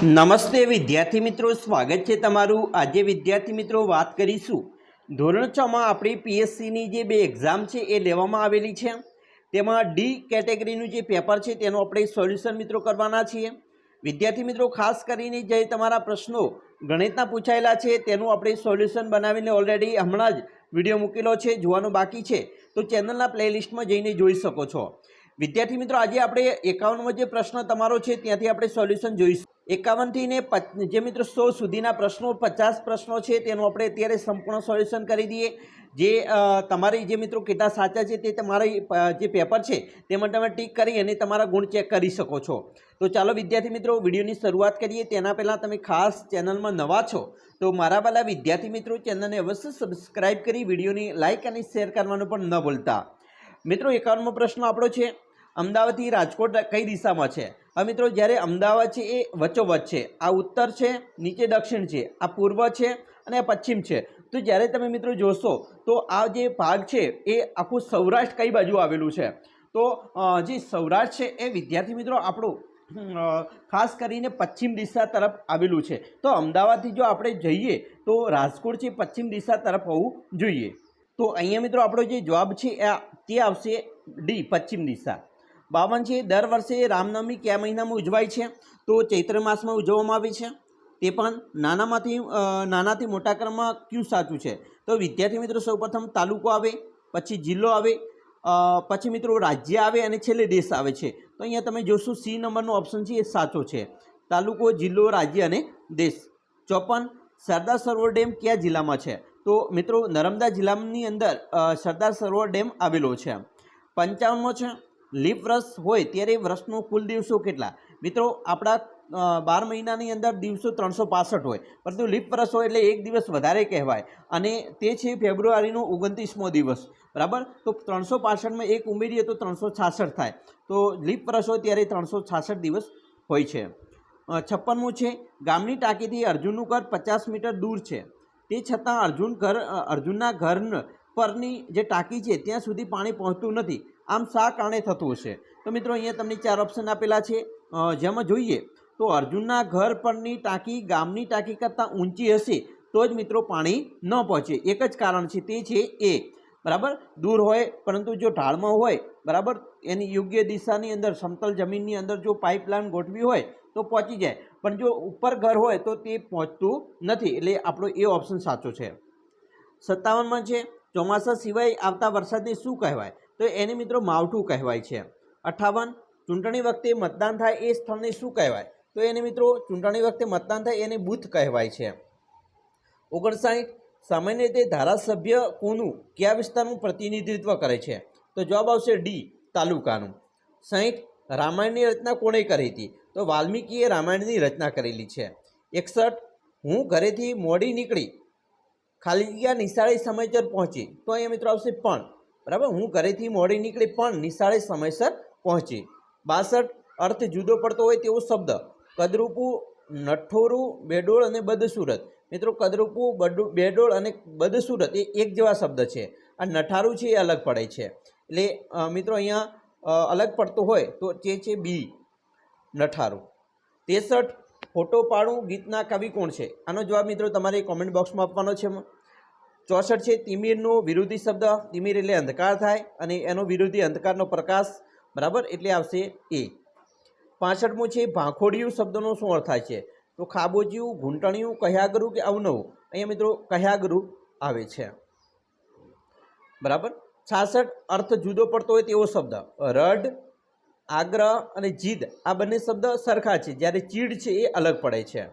નમસ્તે વિદ્યાર્થી મિત્રો, સ્વાગત છે તમારું। આજે વિદ્યાર્થી મિત્રો વાત કરીશું ધોરણ 6 માં આપણી પીએસસીની જે બે એક્ઝામ છે એ લેવામાં આવેલી છે, તેમાં ડી કેટેગરીનું જે પેપર છે તેનું આપણે સોલ્યુશન મિત્રો કરવાના છીએ। વિદ્યાર્થી મિત્રો, ખાસ કરીને જે તમારા પ્રશ્નો ગણિતના પૂછાયેલા છે તેનું આપણે સોલ્યુશન બનાવીને ઓલરેડી હમણાં જ વિડીયો મૂકેલો છે, જોવાનું બાકી છે તો ચેનલના પ્લેલિસ્ટમાં જઈને જોઈ શકો છો। વિદ્યાર્થી મિત્રો, આજે આપણે 51મો જે પ્રશ્ન તમારો છે ત્યાંથી આપણે સોલ્યુશન જોઈશું। 51 થી ને જે મિત્રો 100 સુધીના પ્રશ્નો 50 પ્રશ્નો છે તેનું આપણે અત્યારે સંપૂર્ણ સોલ્યુશન કરી દઈએ। જે તમારી જે મિત્રો કેટલા સાચા છે તે તમારી જે પેપર છે તેમાં તમે ટીક કરી અને તમારા ગુણ ચેક કરી શકો છો। તો ચાલો વિદ્યાર્થી મિત્રો, વિડીયોની શરૂઆત કરીએ। તેના પહેલાં તમે ખાસ ચેનલમાં નવા છો તો મારા વાલા વિદ્યાર્થી મિત્રો, ચેનલને અવશ્ય સબસ્ક્રાઈબ કરી વિડીયોની લાઇક અને શેર કરવાનું પણ ન ભૂલતા। મિત્રો, 51મો પ્રશ્ન આપણો છે, અમદાવાદથી રાજકોટ કઈ દિશામાં છે? હવે મિત્રો, જ્યારે અમદાવાદ છે એ વચ્ચોવચ્ચ છે, આ ઉત્તર છે, નીચે દક્ષિણ છે, આ પૂર્વ છે અને આ પશ્ચિમ છે। તો જ્યારે તમે મિત્રો જોશો તો આ જે ભાગ છે એ આખું સૌરાષ્ટ્ર કઈ બાજુ આવેલું છે? તો જે સૌરાષ્ટ્ર છે એ વિદ્યાર્થી મિત્રો આપણું ખાસ કરીને પશ્ચિમ દિશા તરફ આવેલું છે। તો અમદાવાદથી જો આપણે જઈએ તો રાજકોટ છે પશ્ચિમ દિશા તરફ હોવું જોઈએ। તો અહીંયા મિત્રો આપણો જે જવાબ છે તે આવશે ડી, પશ્ચિમ દિશા। 52 છે, દર વર્ષે રામનવમી કયા મહિનામાં ઉજવાય છે? તો ચૈત્ર માસમાં ઉજવવામાં આવે છે। 53 નાનાથી મોટા ક્રમમાં કયું સાચું છે? તો વિદ્યાર્થી મિત્રો, સૌપ્રથમ તાલુકો આવે, પછી જિલ્લો આવે, પછી મિત્રો રાજ્ય આવે અને છેલ્લે દેશ આવે છે। તો અહીંયા તમે જોશો સી નંબરનો ઓપ્શન છે એ સાચો છે, તાલુકો, જિલ્લો, રાજ્ય અને દેશ। 54 સરદાર સરોવર ડેમ કયા જિલ્લામાં છે? તો મિત્રો નર્મદા જિલ્લાની અંદર સરદાર સરોવર ડેમ આવેલો છે। 55મો છે, લીપ વર્ષ હોય ત્યારે વર્ષનો કુલ દિવસો કેટલા? મિત્રો આપણા 12 મહિનાની અંદર દિવસો 365 હોય, પરંતુ લીપ વર્ષ હોય એટલે એક દિવસ વધારે કહેવાય અને તે છે ફેબ્રુઆરીનો 29મો દિવસ, બરાબર। તો 365માં એક ઉમેરીએ તો 366 થાય, તો લીપ વર્ષ હોય ત્યારે 366 દિવસ હોય છે। 56મું છે, ગામની ટાંકીથી અર્જુનનું ઘર 50 મીટર દૂર છે, તે છતાં અર્જુનના ઘર પરની જે ટાંકી છે ત્યાં સુધી પાણી પહોંચતું નથી, આમ શા કારણે થતું હશે? તો મિત્રો અહીંયા તમને 4 ઓપ્શન આપેલા છે, જેમાં જોઈએ તો અર્જુનના ઘર પરની ટાંકી ગામની ટાંકી કરતાં ઊંચી હશે તો જ મિત્રો પાણી ન પહોંચે। એક જ કારણ છે, તે છે એ, બરાબર, દૂર હોય પરંતુ જો ઢાળમાં હોય, બરાબર, એની યોગ્ય દિશાની અંદર સમતલ જમીનની અંદર જો પાઇપલાઇન ગોઠવી હોય તો પહોંચી જાય, પણ જો ઉપર ઘર હોય તો તે પહોંચતું નથી, એટલે આપણો એ ઓપ્શન સાચો છે। 57માં છે, ચોમાસા સિવાય આવતા વરસાદને શું કહેવાય? તો એને મિત્રો માવઠું કહેવાય છે। 58 ચૂંટણી વખતે મતદાન થાય એ સ્થળને શું કહેવાય? તો એને મિત્રો ચૂંટણી વખતે મતદાન થાય એને બૂથ કહેવાય છે। 59 સામાન્ય રીતે ધારાસભ્ય કોનું કયા વિસ્તારનું પ્રતિનિધિત્વ કરે છે? તો જવાબ આવશે ડી, તાલુકાનું। 60 રામાયણની રચના કોણે કરી હતી? તો વાલ્મીકીએ રામાયણની રચના કરેલી છે। 61 હું ઘરેથી મોડી નીકળી ખાલી જગ્યા નિશાળે સમયસર પહોંચી, તો અહીંયા મિત્રો આવશે પણ, બરાબર, હું ઘરેથી મોડી નીકળી પણ નિશાળે સમયસર પહોંચી। 62 અર્થ જુદો પડતો હોય તેવો શબ્દ? કદરૂપું, નઠોરું, બેડોળ અને બદસુરત। મિત્રો કદરૂપું, બેડોળ અને બદસુરત એ એક જેવા શબ્દ છે, આ નઠારું છે એ અલગ પડે છે, એટલે મિત્રો અહીંયા અલગ પડતો હોય તો તે છે બી, નઠારું। 63 ફોટો પાડું ગીતના કવિ કોણ છે? આનો જવાબ મિત્રો તમારે કોમેન્ટ બોક્સમાં આપવાનો છે। 64 છે, તિમિરનો વિરોધી શબ્દ? તિમિર એટલે અંધકાર થાય અને એનો વિરોધી અંધકારનો પ્રકાશ, બરાબર, એટલે આવશે એ। 65મું છે, ભાંખોડિયું શબ્દનો શું અર્થ થાય છે? તો ખાબોચિયું, ઘૂંટણિયું, કહ્યાગરું કે અવનવું? અહીંયા મિત્રો કહ્યાગરું આવે છે, બરાબર। 66 અર્થ જુદો પડતો હોય તેવો શબ્દ? રડ, આગ્રહ અને જીદ આ બંને શબ્દ સરખા છે, જ્યારે ચીડ છે એ અલગ પડે છે।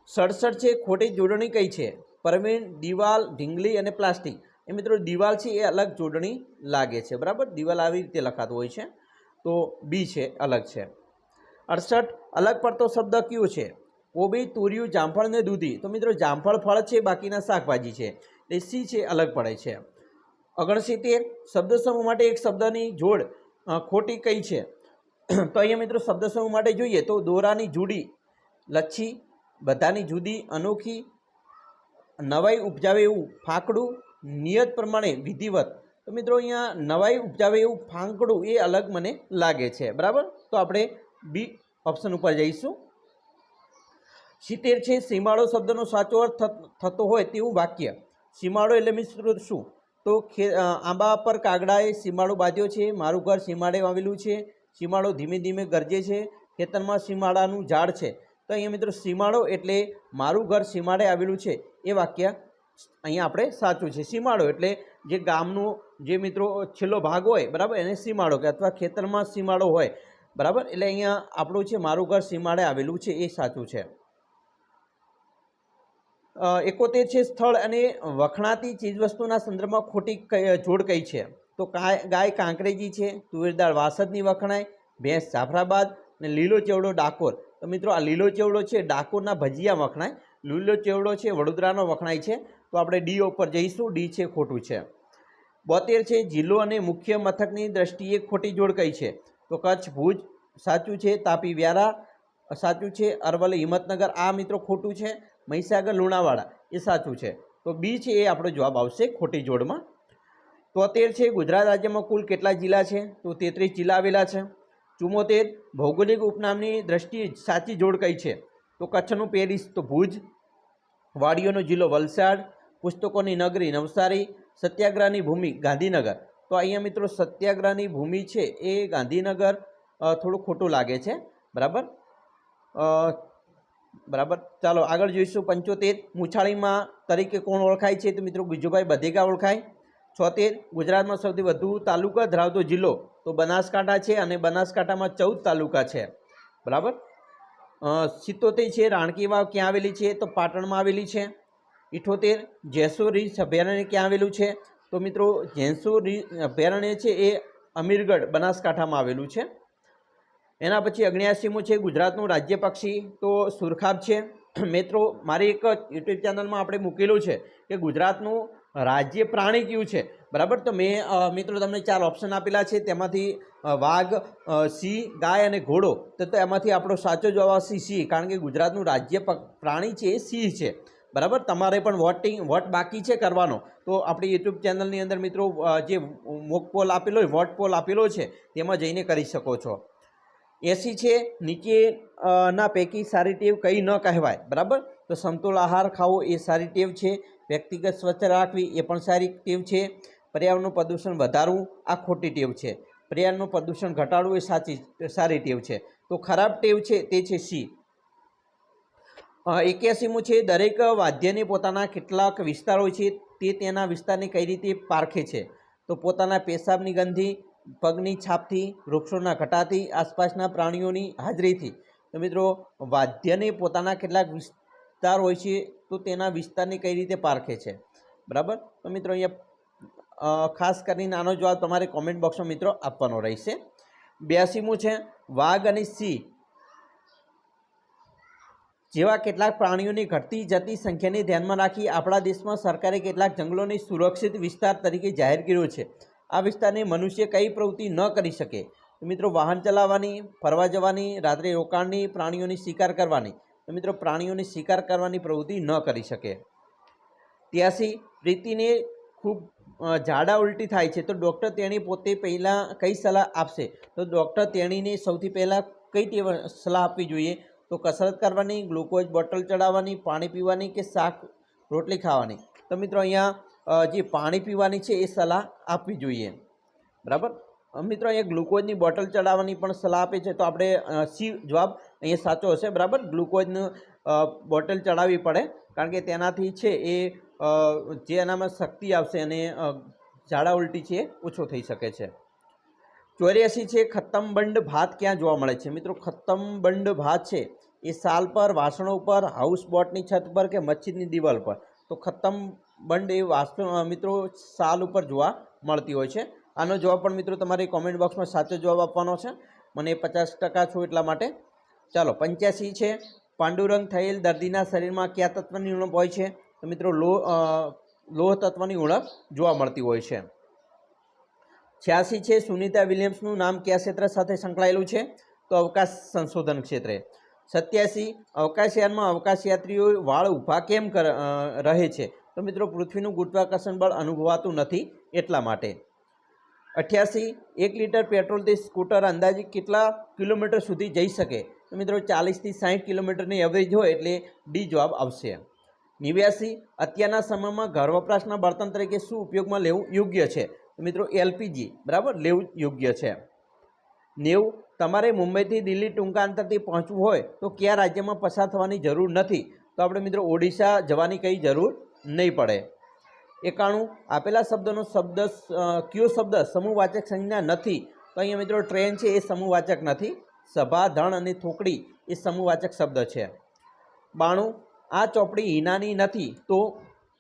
67 છે, ખોટી જોડણી કઈ છે? પરવીણ, દિવાલ, ઢીંગલી અને પ્લાસ્ટિક। એ મિત્રો દિવાલ છે એ અલગ જોડણી લાગે છે, બરાબર, દિવાલ આવી રીતે લખાતું હોય છે, તો બી છે, અલગ છે। 68 અલગ પડતો શબ્દ કયો છે? કોબી, તુરિયું, જામફળ અને દૂધી? તો મિત્રો જામફળ ફળ છે, બાકીના શાકભાજી છે, એટલે સી છે, અલગ પડે છે। 69 શબ્દ સમૂહ માટે એક શબ્દની જોડ ખોટી કઈ છે? તો અહીંયા મિત્રો શબ્દ સમૂહ માટે જોઈએ તો દોરાની જુડી, લચ્છી, બધાની જુદી, અનોખી, નવાઈ ઉપજાવે એવું ફાંકડું, નિયત પ્રમાણે વિધિવત। તો મિત્રો અહીંયા નવાઈ ઉપજાવે એવું ફાંકડું એ અલગ મને લાગે છે, બરાબર, તો આપણે બી ઓપ્શન ઉપર જઈશું। 70 છે સીમાડો શબ્દનો સાચો અર્થ થતો હોય તેવું વાક્ય. સીમાડો એટલે મિત્રો શું? તો આંબા પર કાગડાએ સીમાડો બાંધ્યો છે, મારું ઘર સીમાડે આવેલું છે, સીમાડો ધીમે ધીમે ગરજે છે, ખેતરમાં સીમાડાનું ઝાડ છે. તો અહીંયા મિત્રો સીમાડો એટલે મારું ઘર સીમાડે આવેલું છે એ વાક્ય અહીંયા આપણે સાચું છે. સીમાડો એટલે જે ગામનો જે મિત્રો છેલ્લો ભાગ હોય બરાબર એને સીમાડો કે અથવા ખેતરમાં સીમાડો હોય બરાબર. એટલે અહીંયા આપણું છે મારું ઘર સીમાડે આવેલું છે એ સાચું છે. 71 છે સ્થળ અને વખણાતી ચીજવસ્તુના સંદર્ભમાં ખોટી જોડ કઈ છે? તો ગાય કાંકરેજી છે, તુવેર દાળ વાસદની વખણાય, ભેંસ જાફરાબાદ અને લીલો ચેવડો ડાકોર. તો મિત્રો આ લીલો ચેવડો છે ડાકોરના ભજીયા વખણાય, લીલો ચેવડો છે વડોદરાનો વખણાય છે. તો આપણે ડી ઉપર જઈશું, ડી છે ખોટું છે. 72 છે જિલ્લો અને મુખ્ય મથકની દ્રષ્ટિએ ખોટી જોડ કઈ છે? તો કચ્છ ભુજ સાચું છે, તાપી વ્યારા સાચું છે, અરવલ્લી હિંમતનગર આ મિત્રો ખોટું છે, મહીસાગર લુણાવાડા એ સાચું છે. તો બી છે એ આપણો જવાબ આવશે ખોટી જોડમાં. 73 છે ગુજરાત રાજ્યમાં કુલ કેટલા જિલ્લા છે? તો 33 જિલ્લા આવેલા છે. 74 ભૌગોલિક ઉપનામની દ્રષ્ટિએ સાચી જોડ કઈ છે? તો કચ્છનું પેરિસ તો ભુજ, વાડીઓનો જિલ્લો વલસાડ, પુસ્તકોની નગરી નવસારી, સત્યાગ્રહની ભૂમિ ગાંધીનગર. તો અહીંયા મિત્રો સત્યાગ્રહની ભૂમિ છે એ ગાંધીનગર થોડું ખોટું લાગે છે બરાબર. બરાબર ચાલો આગળ જોઈશું. 75 મૂછાળીમાં તરીકે કોણ ઓળખાય છે? તો મિત્રો ગુજુભાઈ બધેગા ઓળખાય. 76 ગુજરાતમાં સૌથી વધુ તાલુકા ધરાવતો જિલ્લો તો બનાસકાંઠા છે અને બનાસકાંઠામાં 14 તાલુકા છે બરાબર. 77 છે રાણકી વાવ ક્યાં આવેલી છે? તો પાટણમાં આવેલી છે. 78 જેસુર રીંછ અભયારણ્ય ક્યાં આવેલું છે? તો મિત્રો જેસુર રીંછ અભયારણ્ય છે એ અમીરગઢ બનાસકાંઠામાં આવેલું છે. એના પછી 79મું છે ગુજરાતનું રાજ્ય પક્ષી તો સુરખાબ છે. મિત્રો મારી એક યુટ્યુબ ચેનલમાં આપણે મૂકેલું છે કે ગુજરાતનું રાજ્ય પ્રાણી કયું છે બરાબર. તો મેં મિત્રો તમને 4 ઓપ્શન આપેલા છે, તેમાંથી વાઘ, સિંહ, ગાય અને ઘોડો. તો એમાંથી આપણો સાચો જવાબ આવશે સિંહ, કારણ કે ગુજરાતનું રાજ્ય પ્રાણી છે એ સિંહ છે બરાબર. તમારે પણ વોટ બાકી છે કરવાનો, તો આપણી યુટ્યુબ ચેનલની અંદર મિત્રો જે મોક પોલ આપેલો હોય, વોટ પોલ આપેલો છે તેમાં જઈને કરી શકો છો. 80 છે નીચેના પૈકી સારી ટેવ કઈ ન કહેવાય બરાબર. તો સમતોલ આહાર ખાવો એ સારી ટેવ છે, વ્યક્તિગત સ્વચ્છ રાખવી એ પણ સારી ટેવ છે, પર્યાવરણનું પ્રદૂષણ વધારવું આ ખોટી ટેવ છે, પર્યાવરણનું પ્રદૂષણ ઘટાડવું એ સારી ટેવ છે. તો ખરાબ ટેવ છે તે છે સી. 81મું છે દરેક વાદ્યને પોતાના કેટલાક વિસ્તાર હોય છે, તે તેના વિસ્તારને કઈ રીતે પારખે છે? તો પોતાના પેશાબની ગંધથી, પગની છાપથી, વૃક્ષોના ઘટાથી, આસપાસના પ્રાણીઓની હાજરીથી. તો મિત્રો વાદ્યને પોતાના કેટલાક વિસ્તાર હોય છે તો તેના વિસ્તારને કઈ રીતે પારખે છે બરાબર. તો મિત્રો અહીંયા ખાસ કરીને આનો જવાબ તમારે કોમેન્ટ બોક્સમાં મિત્રો આપવાનો રહેશે. 82મું છે વાઘ અને સિંહ જેવા કેટલાક પ્રાણીઓની ઘટતી જતી સંખ્યાને ધ્યાનમાં રાખી આપણા દેશમાં સરકારે કેટલાક જંગલોને સુરક્ષિત વિસ્તાર તરીકે જાહેર કર્યો છે. આ વિસ્તારને મનુષ્ય કઈ પ્રવૃત્તિ ન કરી શકે? તો મિત્રો વાહન ચલાવવાની, ફરવા જવાની, રાત્રે રોકાણની, પ્રાણીઓની શિકાર કરવાની. તો મિત્રો પ્રાણીઓની શિકાર કરવાની પ્રવૃત્તિ ન કરી શકે. 83 પ્રીતિને ખૂબ ઝાડા ઉલટી થાય છે તો ડૉક્ટર તેણી પોતે પહેલાં કઈ સલાહ આપશે? તો ડૉક્ટર તેણીને સૌથી પહેલાં કઈ સલાહ આપવી જોઈએ? તો કસરત કરવાની, ગ્લુકોઝ બોટલ ચડાવવાની, પાણી પીવાની કે શાક રોટલી ખાવાની. તો મિત્રો અહીંયા જે પાણી પીવાની છે એ સલાહ આપવી જોઈએ બરાબર. મિત્રો અહીંયા ગ્લુકોઝની બોટલ ચડાવવાની પણ સલાહ આપે છે, તો આપણે સી જવાબ અહીંયા સાચો હશે બરાબર. ગ્લુકોઝનું બોટલ ચડાવવી પડે કારણ કે તેનાથી છે એ જે એનામાં શક્તિ આવશે અને ઝાડા ઉલટી છે એ ઓછો થઈ શકે છે. 84 છે ખત્તમબંધ ભાત ક્યાં જોવા મળે છે? મિત્રો ખત્તમબંધ ભાત છે એ સાલ પર, વાસણો ઉપર, હાઉસ બોટની છત પર કે મસ્જિદની દિવાલ પર? તો ખત્તમબંધ એ વાસણ મિત્રો સાલ ઉપર જોવા મળતી હોય છે. આનો જવાબ પણ મિત્રો તમારે કોમેન્ટ બોક્સમાં સાચો જવાબ આપવાનો છે, મને 50% છો એટલા માટે. ચાલો 85 છે પાંડુરંગ થયેલ દર્દીના શરીરમાં કયા તત્વની ઉણપ હોય છે? તો મિત્રો લોહ તત્વની ઉણપ જોવા મળતી હોય છે. 86 છે સુનિતા વિલિયમ્સનું નામ કયા ક્ષેત્ર સાથે સંકળાયેલું છે? તો અવકાશ સંશોધન ક્ષેત્રે. 87 અવકાશયાનમાં અવકાશયાત્રીઓ વાળ ઊભા કેમ રહે છે? તો મિત્રો પૃથ્વીનું ગુરુત્વાકર્ષણ બળ અનુભવાતું નથી એટલા માટે. 88 1 લીટર પેટ્રોલથી સ્કૂટર અંદાજે કેટલા કિલોમીટર સુધી જઈ શકે? તો મિત્રો 40થી 60 કિલોમીટરની એવરેજ હોય એટલે ડી જવાબ આવશે. 89 અત્યારના સમયમાં ઘર વપરાશના બળતણ તરીકે શું ઉપયોગમાં લેવું યોગ્ય છે? તો મિત્રો એલપીજી બરાબર લેવું યોગ્ય છે. 90 તમારે મુંબઈથી દિલ્હી ટૂંકા અંતરથી પહોંચવું હોય તો કયા રાજ્યમાં પસાર થવાની જરૂર નથી? તો આપણે મિત્રો ઓડિશા જવાની કંઈ જરૂર નહીં પડે. 91 આપેલા શબ્દનો કયો શબ્દ સમૂહવાચક સંજ્ઞા નથી? તો અહીંયા મિત્રો ટ્રેન છે એ સમૂહવાચક નથી. સભા, ધણ અને થોકડી એ સમૂહવાચક શબ્દ છે. 92 આ ચોપડી હિનાની નથી તો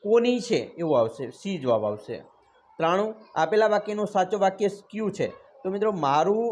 કોની છે? એવું આવશે, સી જવાબ આવશે. 93 આપેલા વાક્યનો સાચો વાક્ય કયું છે? તો મિત્રો મારું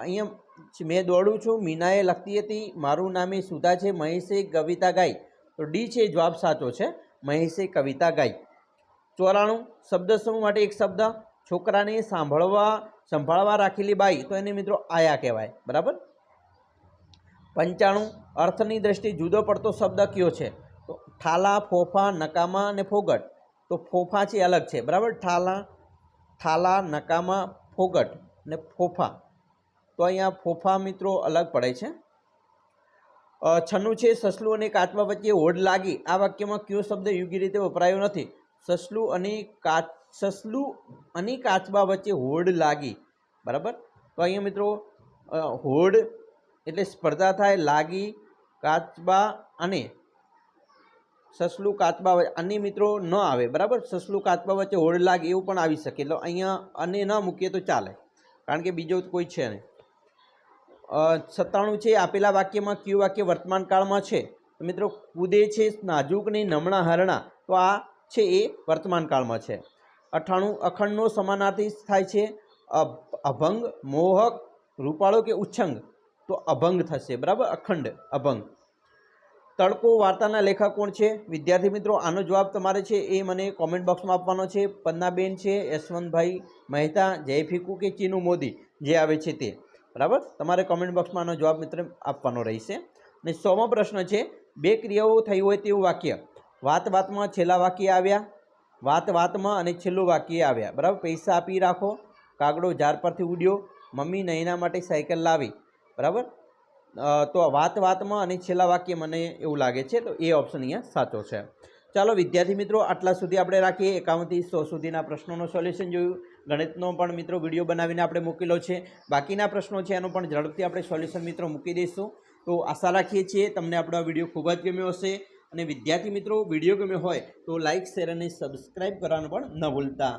અહીંયા મેં દોડું છું, મીનાએ લખતી હતી, મારું નામે સુધા છે, મહેશે કવિતા ગાઈ. તો ડી છે જવાબ સાચો છે, મહેશે કવિતા ગાઈ. 94 શબ્દ સમૂહ માટે એક શબ્દ. છોકરાને સંભાળવા રાખેલી બાઈ, તો એને મિત્રો આયા કહેવાય. બરાબર. 95 અર્થની દ્રષ્ટિએ જુદો પડતો શબ્દ કયો છે? તો ઠાલા, ફોફા, નકામા અને ફોગટ. તો ફોફા છે અલગ છે. બરાબર. ઠાલા, નકામા, ફોગટ અને ફોફા. તો અહીંયા ફોફા મિત્રો અલગ પડે છે. 96 છે સસલું અને કાચબા વચ્ચે હોડ લાગી. આ વાક્યમાં કયો શબ્દ યોગ્ય રીતે વપરાયો નથી? સસલું અને કાચબા વચ્ચે હોડ લાગી. બરાબર. તો અહીંયા મિત્રો હોડ એટલે સ્પર્ધા થાય, લાગી કાચબા અને સસલું કાચબા અને મિત્રો ન આવે. બરાબર. સસલું કાચબા વચ્ચે હોડ લાગે એવું પણ આવી શકે. એટલે અહીંયા અને ન મૂકીએ તો ચાલે, કારણ કે બીજો કોઈ છે નહીં. 97 છે આપેલા વાક્યમાં કયું વાક્ય વર્તમાન કાળમાં છે? તો મિત્રો કૂદે છે નાજુક ને નમણા હરણા. તો આ છે એ વર્તમાન કાળમાં છે. 98 અખંડનો સમાનાર્થી થાય છે અભંગ, મોહક, રૂપાળો કે ઉચ્છંગ. તો અભંગ થશે. બરાબર. અખંડ, અભંગ. તડકો વાર્તાના લેખક કોણ છે? વિદ્યાર્થી મિત્રો આનો જવાબ તમારે છે એ મને કોમેન્ટ બોક્સમાં આપવાનો છે. પન્નાબેન છે, યશવંતભાઈ મહેતા, જય ફીકુ કે ચીનુ મોદી, જે આવે છે તે. બરાબર. તમારે કોમેન્ટ બોક્સમાં આનો જવાબ મિત્ર આપવાનો રહેશે. અને 100મો પ્રશ્ન છે બે ક્રિયાઓ થઈ હોય તેવું વાક્ય. વાત વાતમાં છેલ્લા વાક્ય આવ્યા, વાત વાતમાં અને છેલ્લું વાક્ય આવ્યા. બરાબર. પૈસા આપી રાખો, કાગડો ઝાડ પરથી ઉડ્યો, મમ્મી નૈના માટે સાયકલ લાવી. બરાબર. તો વાત વાતમાં અને છેલ્લા વાક્ય મને એવું લાગે છે, તો એ ઓપ્શન અહીંયા સાચો છે. ચાલો વિદ્યાર્થી મિત્રો આટલા સુધી આપણે રાખીએ. 51 થી 100 સુધીના પ્રશ્નોનું સોલ્યુશન જોયું. ગણિતનો પણ મિત્રો વિડીયો બનાવીને આપણે મૂકેલો છે. બાકીના પ્રશ્નો છે એનું પણ ઝડપથી આપણે સોલ્યુશન મિત્રો મૂકી દઈશું. તો આશા રાખીએ છીએ તમને આપણો આ વિડીયો ખૂબ જ ગમ્યો હશે. અને વિદ્યાર્થી મિત્રો વિડીયો ગમ્યો હોય તો લાઇક, શેર અને સબસ્ક્રાઈબ કરવાનું પણ ન ભૂલતા.